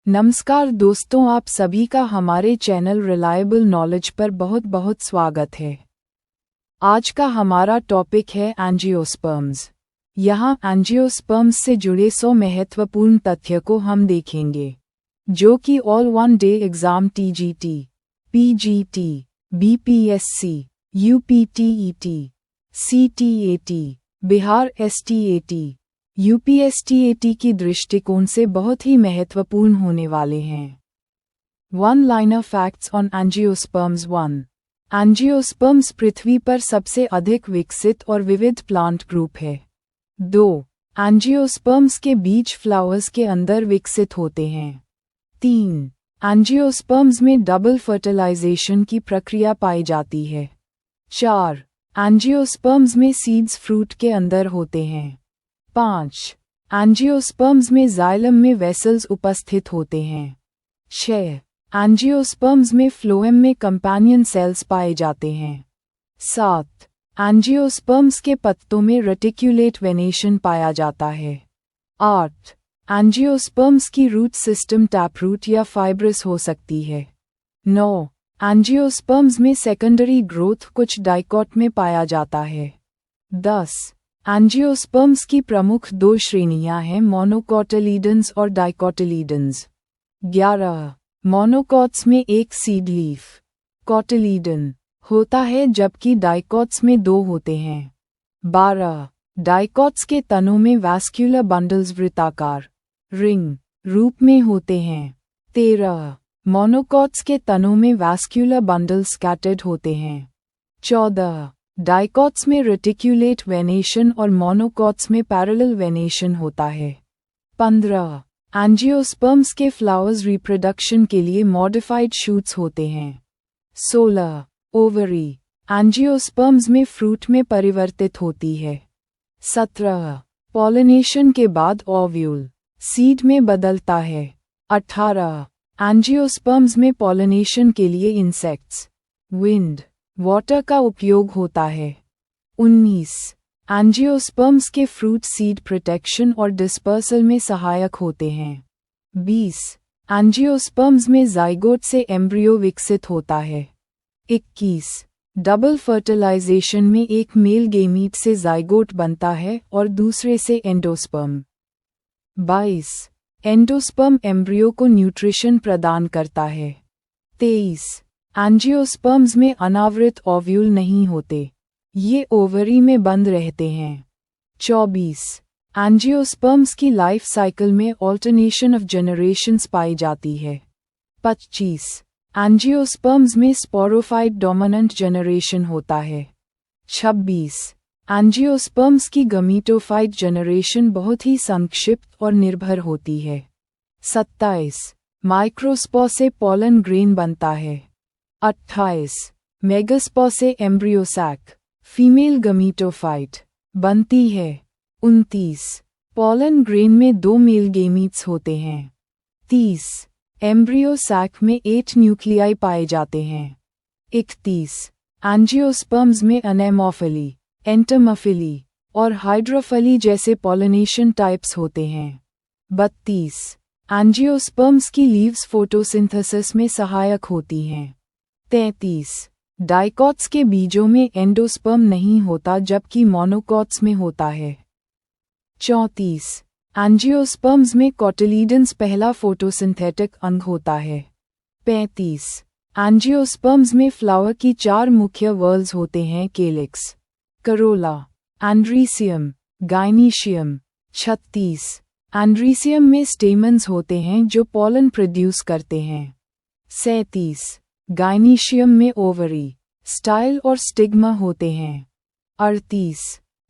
नमस्कार दोस्तों, आप सभी का हमारे चैनल रिलायबल नॉलेज पर बहुत बहुत स्वागत है। आज का हमारा टॉपिक है एंजियोस्पर्म्स। यहाँ एंजियोस्पर्म्स से जुड़े 100 महत्वपूर्ण तथ्य को हम देखेंगे, जो कि all one day exam TGT, PGT, BPSC, UPTET, CTAT, Bihar STAT, UPSTAT की दृष्टिकोण से बहुत ही महत्वपूर्ण होने वाले हैं। One liner facts on angiosperms. 1. Angiosperms पृथ्वी पर सबसे अधिक विकसित और विविध प्लांट ग्रुप है। 2. एंजियोस्पर्म्स के बीज फ्लावर्स के अंदर विकसित होते हैं। 3. एंजियोस्पर्म्स में डबल फर्टिलाइजेशन की प्रक्रिया पाई जाती है। 4. एंजियोस्पर्म्स में सीड्स फ्रूट के अंदर होते हैं। 5. एंजियोस्पर्म्स में जाइलम में वेसल्स उपस्थित होते हैं। 6. एंजियोस्पर्म्स में फ्लोएम में कंपेनियन सेल्स पाए जाते हैं। 7. एंजियोस्पर्म्स के पत्तों में रेटिक्युलेट वेनेशन पाया जाता है। 8. एंजियोस्पर्म्स की रूट सिस्टम टैपरूट या फाइब्रस हो सकती है। 9. एंजियोस्पर्म्स में सेकेंडरी ग्रोथ कुछ डाइकॉट में पाया जाता है। 10. एंजियोस्पर्म्स की प्रमुख 2 श्रेणियां हैं, मोनोकोटिलीडन्स और डाइकोटिलीडन्स। 11. मोनोकॉट्स में एक सीड लीफ कोटिलीडन होता है, जबकि डाइकॉट्स में 2 होते हैं। 12. डाइकॉट्स के तनों में वैस्क्यूलर बंडल्स वृत्ताकार रिंग रूप में होते हैं। 13. मोनोकॉट्स के तनों में वैस्क्यूलर बंडल्स स्कैटर्ड होते हैं। 14. डाइकॉट्स में रेटिक्युलेट वेनेशन और मोनोकॉट्स में पैरेलल वेनेशन होता है। 15. एंजियोस्पर्म्स के फ्लावर्स रिप्रोडक्शन के लिए मॉडिफाइड शूट्स होते हैं। 16. ओवरी एंजियोस्पर्म्स में फ्रूट में परिवर्तित होती है। 17. पॉलिनेशन के बाद ओव्यूल सीड में बदलता है। 18. एंजियोस्पर्म्स में पॉलिनेशन के लिए इंसेक्ट्स, विंड, वाटर का उपयोग होता है। 19. एंजियोस्पर्म्स के फ्रूट सीड प्रोटेक्शन और डिस्पर्सल में सहायक होते हैं। 20. एंजियोस्पर्म्स में जाइगोट से एम्ब्रियो विकसित होता है। 21. डबल फर्टिलाइजेशन में एक मेल गेमीट से जाइगोट बनता है और दूसरे से एंडोस्पर्म। 22. एंडोस्पर्म एम्ब्रियो को न्यूट्रिशन प्रदान करता है। 23. एंजियोस्पर्म्स में अनावृत ओव्यूल नहीं होते, ये ओवरी में बंद रहते हैं। 24. एंजियोस्पर्म्स की लाइफ साइकिल में ऑल्टरनेशन ऑफ जनरेशंस पाई जाती है। 25. एंजियोस्पर्म्स में स्पोरोफाइट डोमिनेंट जनरेशन होता है। 26. एंजियोस्पर्म्स की गमीटोफाइट जनरेशन बहुत ही संक्षिप्त और निर्भर होती है। 27. माइक्रोस्पोर से पॉलन ग्रेन बनता है। 28. मेगास्पोर से एम्ब्रियो सैक, फीमेल गमीटोफाइट बनती है। 29. पॉलन ग्रेन में 2 मेल गेमीट्स होते हैं। 30. एम्ब्रियो सैक में 8 न्यूक्लियाई पाए जाते हैं। 31. एंजियोस्पर्म्स में अनेमोफिली, एंटोमोफिली और हाइड्रोफिली जैसे पॉलिनेशन टाइप्स होते हैं। 32. एंजियोस्पर्म्स की लीव्स फोटोसिंथेसिस में सहायक होती हैं। 33. डाइकॉट्स के बीजों में एंडोस्पर्म नहीं होता, जबकि मोनोकॉट्स में होता है। 34. एंजियोस्पर्म्स में कोटिलीडन्स पहला फोटोसिंथेटिक अंग होता है। 35. एंजियोस्पर्म्स में फ्लावर की 4 मुख्य व्हर्ल्स होते हैं, केलिक्स, करोला, एंड्रीसियम, गाइनीशियम। 36. एंड्रीसियम में स्टेमन्स होते हैं जो पॉलन प्रोड्यूस करते हैं। 37. गाइनीशियम में ओवरी, स्टाइल और स्टिग्मा होते हैं। 38.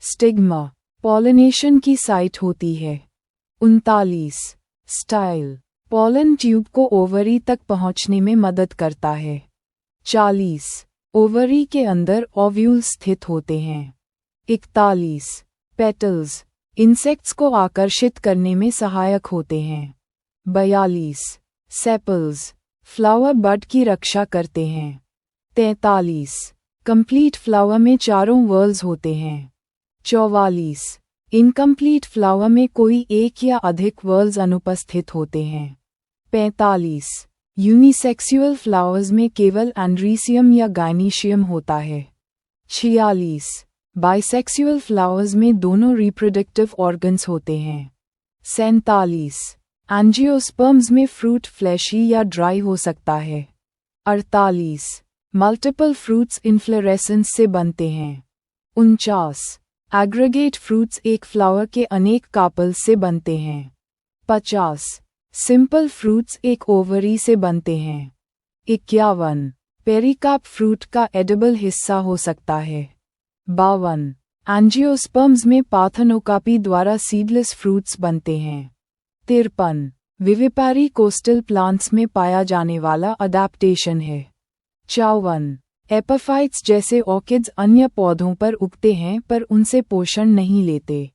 स्टिग्मा पॉलिनेशन की साइट होती है। 39. स्टाइल पॉलन ट्यूब को ओवरी तक पहुंचने में मदद करता है। 40. ओवरी के अंदर ओव्यूल स्थित होते हैं। 41. पेटल्स इंसेक्ट्स को आकर्षित करने में सहायक होते हैं। 42. सेपल्स फ्लावर बड की रक्षा करते हैं। 43. कंप्लीट फ्लावर में चारों व्हर्ल्स होते हैं। 44. इनकम्प्लीट फ्लावर में कोई एक या अधिक व्हर्ल्स अनुपस्थित होते हैं। 45. यूनिसेक्सुअल फ्लावर्स में केवल एंड्रीसियम या गाइनीशियम होता है। 46. बाइसेक्सुअल फ्लावर्स में दोनों रिप्रोडक्टिव ऑर्गन्स होते हैं। 47. एंजियोस्पर्म्स में फ्रूट फ्लैशी या ड्राई हो सकता है। 48. मल्टीपल फ्रूट्स इन्फ्लोरेसेंस से बनते हैं। 49. एग्रीगेट फ्रूट्स एक फ्लावर के अनेक कार्पेल्स से बनते हैं। 50. सिंपल फ्रूट्स एक ओवरी से बनते हैं। 51. पेरिकार्प फ्रूट का एडिबल हिस्सा हो सकता है। 52. एंजियोस्पर्म्स में पार्थेनोकार्पी द्वारा सीडलेस फ्रूट्स बनते हैं। 53. विविपैरी कोस्टल प्लांट्स में पाया जाने वाला अडैप्टेशन है। 54. एपिफाइट्स जैसे ऑर्किड्स अन्य पौधों पर उगते हैं पर उनसे पोषण नहीं लेते।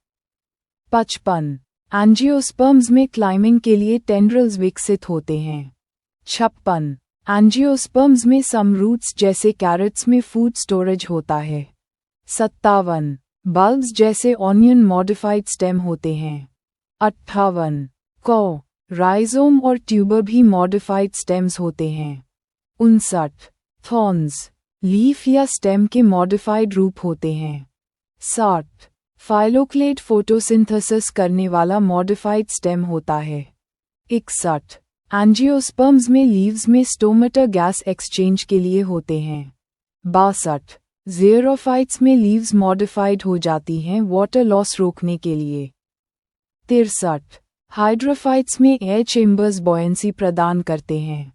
55. एंजियोस्पर्म्स में क्लाइंबिंग के लिए टेंड्रिल्स विकसित होते हैं। 56. एंजियोस्पर्म्स में सम रूट्स जैसे कैरेट्स में फूड स्टोरेज होता है। 57. बल्ब्स जैसे ऑनियन मॉडिफाइड स्टेम होते हैं। 58. राइजोम और ट्यूबर भी मॉडिफाइड स्टेम्स होते हैं। 59. थॉर्न्स लीफ या स्टेम के मॉडिफाइड रूप होते हैं। 60. फाइलोक्लेट फोटोसिंथेसिस करने वाला मॉडिफाइड स्टेम होता है। 61. एंजियोस्पर्म्स में लीव्स में स्टोमेटा गैस एक्सचेंज के लिए होते हैं। 62. ज़ेरोफाइट्स में लीव्स मॉडिफाइड हो जाती हैं वाटर लॉस रोकने के लिए। 63. हाइड्रोफाइट्स में एयर चेम्बर्स बॉयंसी प्रदान करते हैं।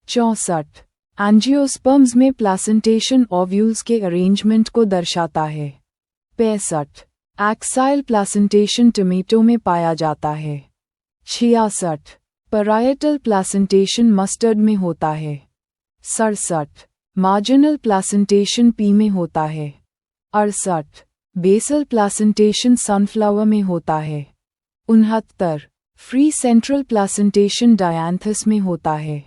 64. एंजियोस्पर्म्स में प्लासेंटेशन ओव्यूल्स के अरेंजमेंट को दर्शाता है। 65. एक्साइल प्लासेंटेशन टोमेटो में पाया जाता है। 66. पैराइटल प्लासेंटेशन मस्टर्ड में होता है। 67. मार्जिनल प्लासेंटेशन पी में होता है। 68. बेसल प्लासेंटेशन सनफ्लावर में होता है। 69. फ्री सेंट्रल प्लासेंटेशन डायंथस में होता है।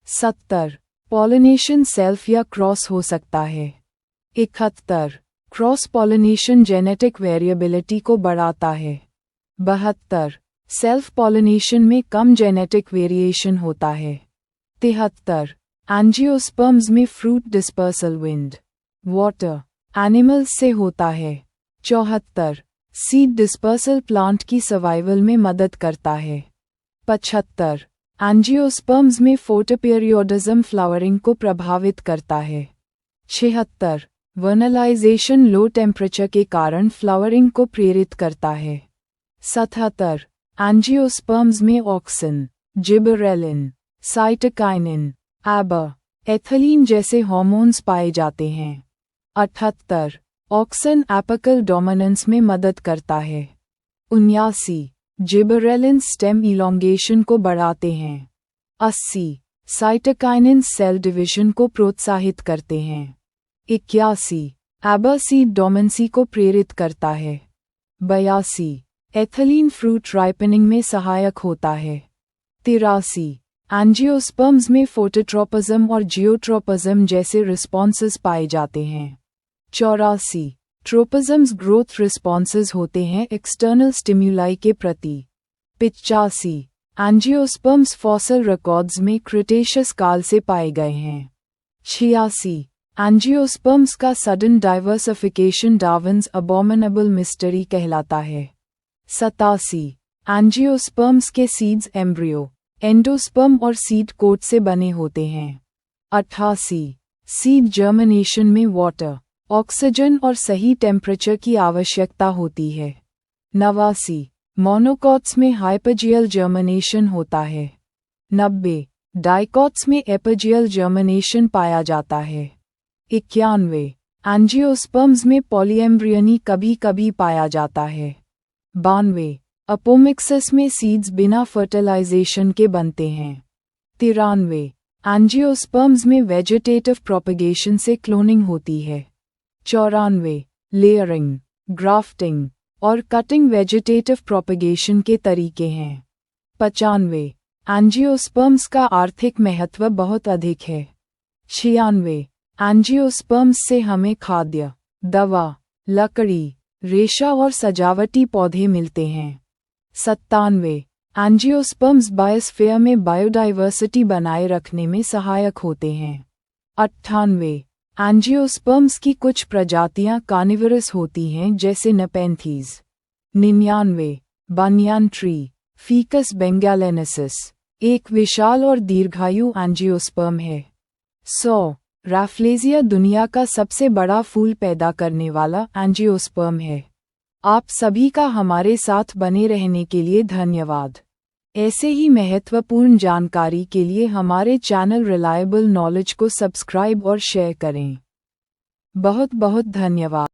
70. पॉलिनेशन सेल्फ या क्रॉस हो सकता है। 71. क्रॉस पॉलिनेशन जेनेटिक वेरिएबिलिटी को बढ़ाता है। 72. सेल्फ पॉलिनेशन में कम जेनेटिक वेरिएशन होता है। 73. एंजियोस्पर्म्स में fruit dispersal wind water animals से होता है। 74. सीड डिस्पर्सल प्लांट की सर्वाइवल में मदद करता है। 75. एंजियोस्पर्म्स में फोटोपीरियोडिज्म फ्लावरिंग को प्रभावित करता है। 76. वर्नलाइजेशन लो टेम्परेचर के कारण फ्लावरिंग को प्रेरित करता है। 77. एंजियोस्पर्म्स में ऑक्सिन, जिबरेलिन, साइटोकाइनिन, एबा, एथिलीन जैसे हार्मोन्स पाए जाते हैं। 78. ऑक्सिन एपिकल डोमिनेंस में मदद करता है। 79. जिबरेलिन स्टेम इलोंगेशन को बढ़ाते हैं। 80. साइटोकाइनिन सेल डिवीजन को प्रोत्साहित करते हैं। 81. एबा सीड डोमेंसी को प्रेरित करता है। 82. एथिलीन फ्रूट राइपनिंग में सहायक होता है। 83. एंजियोस्पर्म्स में फोटोट्रोपिज्म और जियोट्रोपिज्म जैसे रिस्पॉन्सेस पाए जाते हैं। 84. ट्रोपिज्म्स ग्रोथ रिस्पॉन्सेस होते हैं एक्सटर्नल स्टिम्युलाई के प्रति। 85. एंजियोस्पर्म्स फॉसल रिकॉर्ड्स में क्रिटेशियस काल से पाए गए हैं। 86. एंजियोस्पर्म्स का सडन डाइवर्सिफिकेशन डार्विन्स अबॉमिनेबल मिस्ट्री कहलाता है। 87. एंजियोस्पर्म्स के सीड्स एम्ब्रियो, एंडोस्पर्म और सीड कोट से बने होते हैं। 88. सीड जर्मिनेशन में वाटर, ऑक्सीजन और सही टेम्परेचर की आवश्यकता होती है। 89. मोनोकॉट्स में हाइपजियल जर्मिनेशन होता है। 90. डाइकॉट्स में एपिजियल जर्मिनेशन पाया जाता है। 91. एंजियोस्पर्म्स में पॉलीएम्ब्रियनी कभी कभी पाया जाता है। 92. अपोमिक्सिस में सीड्स बिना फर्टिलाइजेशन के बनते हैं। 93. एंजियोस्पर्म्स में वेजिटेटिव प्रोपगेशन से क्लोनिंग होती है। 94. लेयरिंग, ग्राफ्टिंग और कटिंग वेजिटेटिव प्रोपगेशन के तरीके हैं। 95. एंजियोस्पर्म्स का आर्थिक महत्व बहुत अधिक है। 96. एंजियोस्पर्म्स से हमें खाद्य, दवा, लकड़ी, रेशा और सजावटी पौधे मिलते हैं। 97. एंजियोस्पर्म्स बायोस्फीयर में बायोडाइवर्सिटी बनाए रखने में सहायक होते हैं। 98 एंजियोस्पर्म्स की कुछ प्रजातियां कार्निवोरस होती हैं जैसे नेपेंथीज। 99 बनियान ट्री फीकस बेंगालेनेसिस एक विशाल और दीर्घायु एंजियोस्पर्म है। 100 रैफ्लेजिया दुनिया का सबसे बड़ा फूल पैदा करने वाला एंजियोस्पर्म है। आप सभी का हमारे साथ बने रहने के लिए धन्यवाद। ऐसे ही महत्वपूर्ण जानकारी के लिए हमारे चैनल रिलायबल नॉलेज को सब्सक्राइब और शेयर करें। बहुत बहुत धन्यवाद।